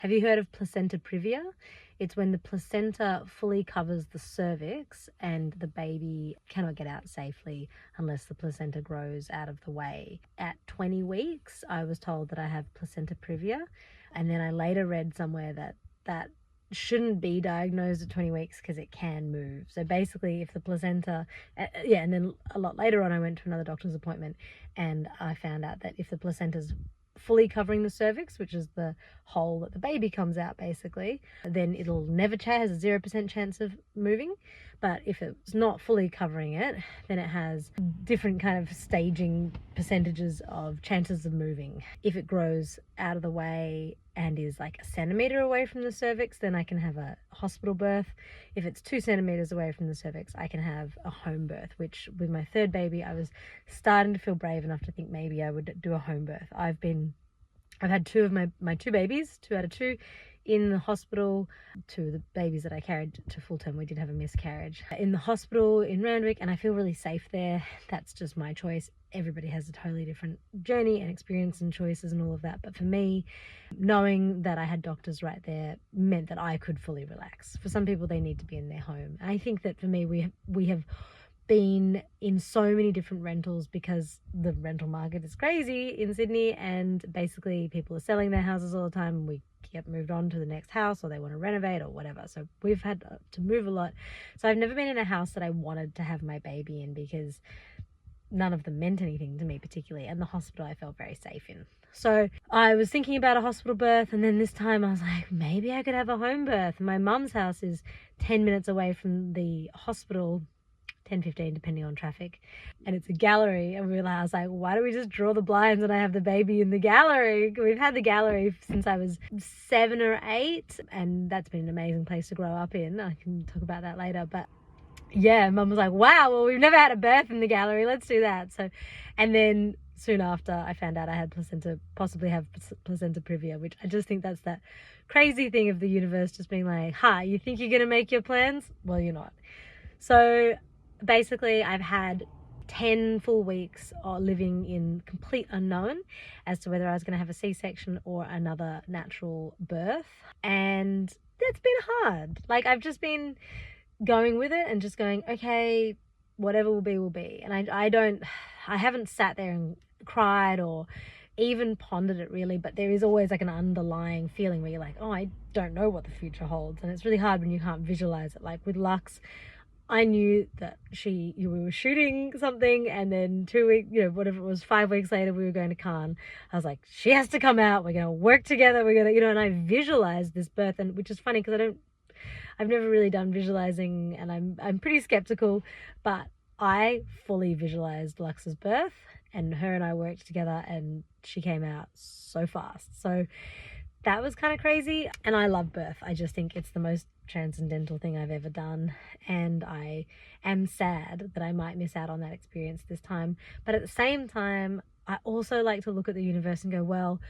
Have you heard of placenta previa? It's when the placenta fully covers the cervix and the baby cannot get out safely unless the placenta grows out of the way. At 20 weeks, I was told that I have placenta previa, and then I later read somewhere that shouldn't be diagnosed at 20 weeks because it can move. So basically, if the placenta, and then a lot later on, I went to another doctor's appointment and I found out that if the placenta's fully covering the cervix, which is the hole that the baby comes out basically, then it'll never has a 0% chance of moving. But if it's not fully covering it, then it has different kind of staging percentages of chances of moving. If it grows out of the way and is like a centimeter away from the cervix, then I can have a hospital birth. If it's 2 centimeters away from the cervix, I can have a home birth, which with my third baby, I was starting to feel brave enough to think maybe I would do a home birth. I've had 2 of my 2 babies, 2 out of 2 in the hospital. 2 of the babies that I carried to full term, we did have a miscarriage in the hospital in Randwick, and I feel really safe there. That's just my choice. Everybody has a totally different journey and experience and choices and all of that. But for me, knowing that I had doctors right there meant that I could fully relax. For some people, they need to be in their home. I think that for me, we have been in so many different rentals because the rental market is crazy in Sydney, and basically people are selling their houses all the time, and we get moved on to the next house, or they want to renovate or whatever. So we've had to move a lot. So I've never been in a house that I wanted to have my baby in because none of them meant anything to me particularly, and the hospital I felt very safe in. So I was thinking about a hospital birth, and then this time I was like, maybe I could have a home birth. My mum's house is 10 minutes away from the hospital, 10-15 depending on traffic, and it's a gallery, and I was like, why don't we just draw the blinds and I have the baby in the gallery? We've had the gallery since I was 7 or 8, and that's been an amazing place to grow up in. I can talk about that later, but yeah, Mum was like, wow, well, we've never had a birth in the gallery, let's do that. So, and then soon after I found out I had possibly have placenta previa, which I just think that's that crazy thing of the universe just being like, you think you're gonna make your plans? Well, you're not. So basically I've had 10 full weeks living in complete unknown as to whether I was going to have a C-section or another natural birth, and that's been hard. Like, I've just been going with it and just going, okay, whatever will be. And I haven't sat there and cried or even pondered it really, but there is always like an underlying feeling where you're like, oh, I don't know what the future holds, and it's really hard when you can't visualize it. Like with Lux, I knew that we were shooting something, and then 2 weeks, whatever it was, 5 weeks later, we were going to Cannes. I was like, she has to come out. We're going to work together. We're going to, and I visualized this birth, and which is funny because I've never really done visualizing, and I'm pretty skeptical, but I fully visualized Lux's birth, and her and I worked together, and she came out so fast. So that was kind of crazy, and I love birth. I just think it's the most transcendental thing I've ever done, and I am sad that I might miss out on that experience this time. But at the same time, I also like to look at the universe and go, well,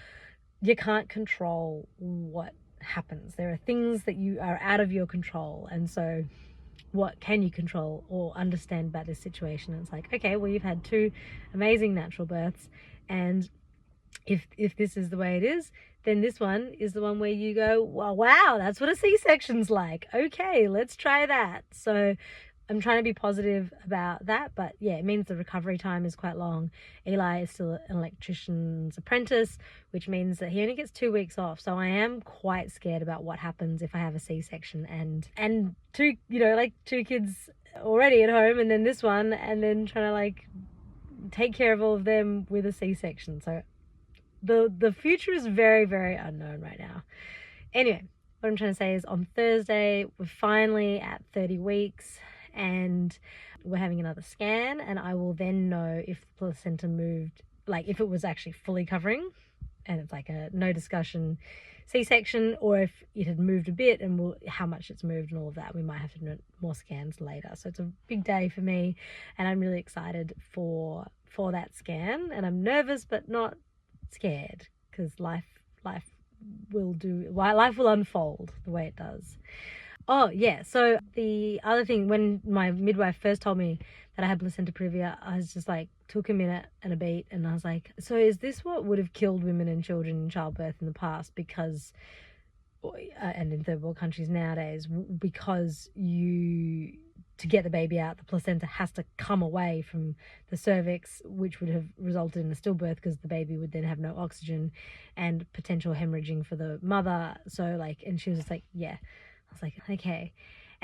you can't control what happens. There are things that you are out of your control, and so what can you control or understand about this situation? And it's like, okay, well, you've had 2 amazing natural births, and if this is the way it is, then this one is the one where you go, well, wow, that's what a C-section's like. Okay, let's try that. So I'm trying to be positive about that, but yeah, it means the recovery time is quite long. Eli is still an electrician's apprentice, which means that he only gets 2 weeks off. So I am quite scared about what happens if I have a C-section and 2 kids already at home, and then this one, and then trying to take care of all of them with a C-section. So the future is very, very unknown right now. Anyway, what I'm trying to say is on Thursday, we're finally at 30 weeks and we're having another scan, and I will then know if the placenta moved, if it was actually fully covering and it's like a no discussion C-section, or if it had moved a bit and how much it's moved and all of that. We might have to do more scans later. So it's a big day for me, and I'm really excited for that scan, and I'm nervous but not scared because life will unfold the way it does. Oh yeah, so the other thing, when my midwife first told me that I had placenta previa, I was just took a minute and a beat, and I was like, so is this what would have killed women and children in childbirth in the past? Because and in third world countries nowadays, because to get the baby out, the placenta has to come away from the cervix, which would have resulted in a stillbirth because the baby would then have no oxygen and potential hemorrhaging for the mother. So like, and she was just like, yeah. I was like, okay.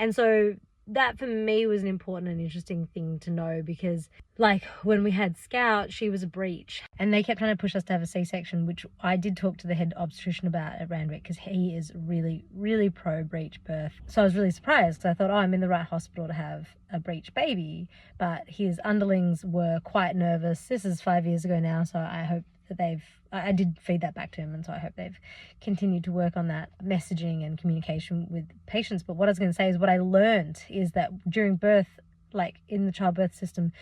And so that for me was an important and interesting thing to know, because like when we had Scout, she was a breech and they kept trying to push us to have a C-section, which I did talk to the head obstetrician about at Randwick, because he is really, really pro breech birth. So I was really surprised, because I thought, oh, I'm in the right hospital to have a breech baby, but his underlings were quite nervous. This is 5 years ago now, so I hope that I did feed that back to him, and so I hope they've continued to work on that messaging and communication with patients. But what I was going to say is, what I learned is that during birth, like in the childbirth system,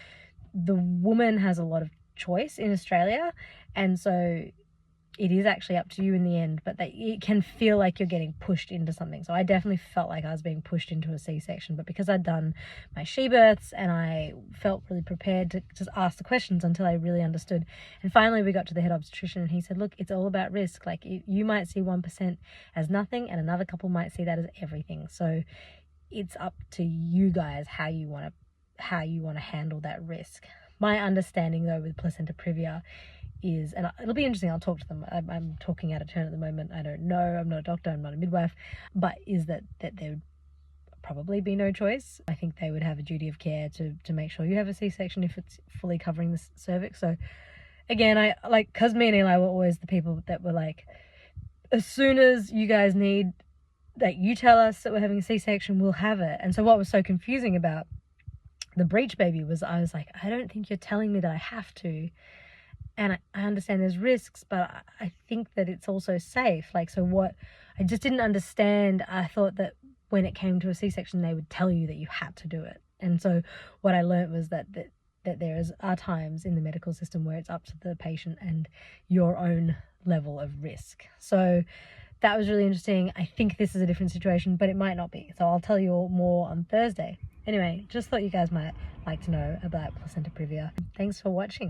the woman has a lot of choice in Australia, and so it is actually up to you in the end, but that it can feel like you're getting pushed into something. So I definitely felt like I was being pushed into a C-section, but because I'd done my she-births and I felt really prepared to just ask the questions until I really understood. And finally we got to the head obstetrician and he said, look, it's all about risk. Like you might see 1% as nothing and another couple might see that as everything. So it's up to you guys how you want to handle that risk. My understanding though with placenta previa is, and it'll be interesting, I'll talk to them, I'm talking out of turn at the moment, I don't know, I'm not a doctor, I'm not a midwife, but is that there would probably be no choice. I think they would have a duty of care to make sure you have a C-section if it's fully covering the cervix. So again, I like, because me and Eli were always the people that were like, as soon as you guys need, that you tell us that we're having a C-section, we'll have it. And so what was so confusing about the breech baby was I was like, I don't think you're telling me that I have to. And I understand there's risks, but I think that it's also safe. Like, so what I just didn't understand, I thought that when it came to a C-section, they would tell you that you had to do it. And so what I learned was that there are times in the medical system where it's up to the patient and your own level of risk. So that was really interesting. I think this is a different situation, but it might not be. So I'll tell you all more on Thursday. Anyway, just thought you guys might like to know about placenta previa. Thanks for watching.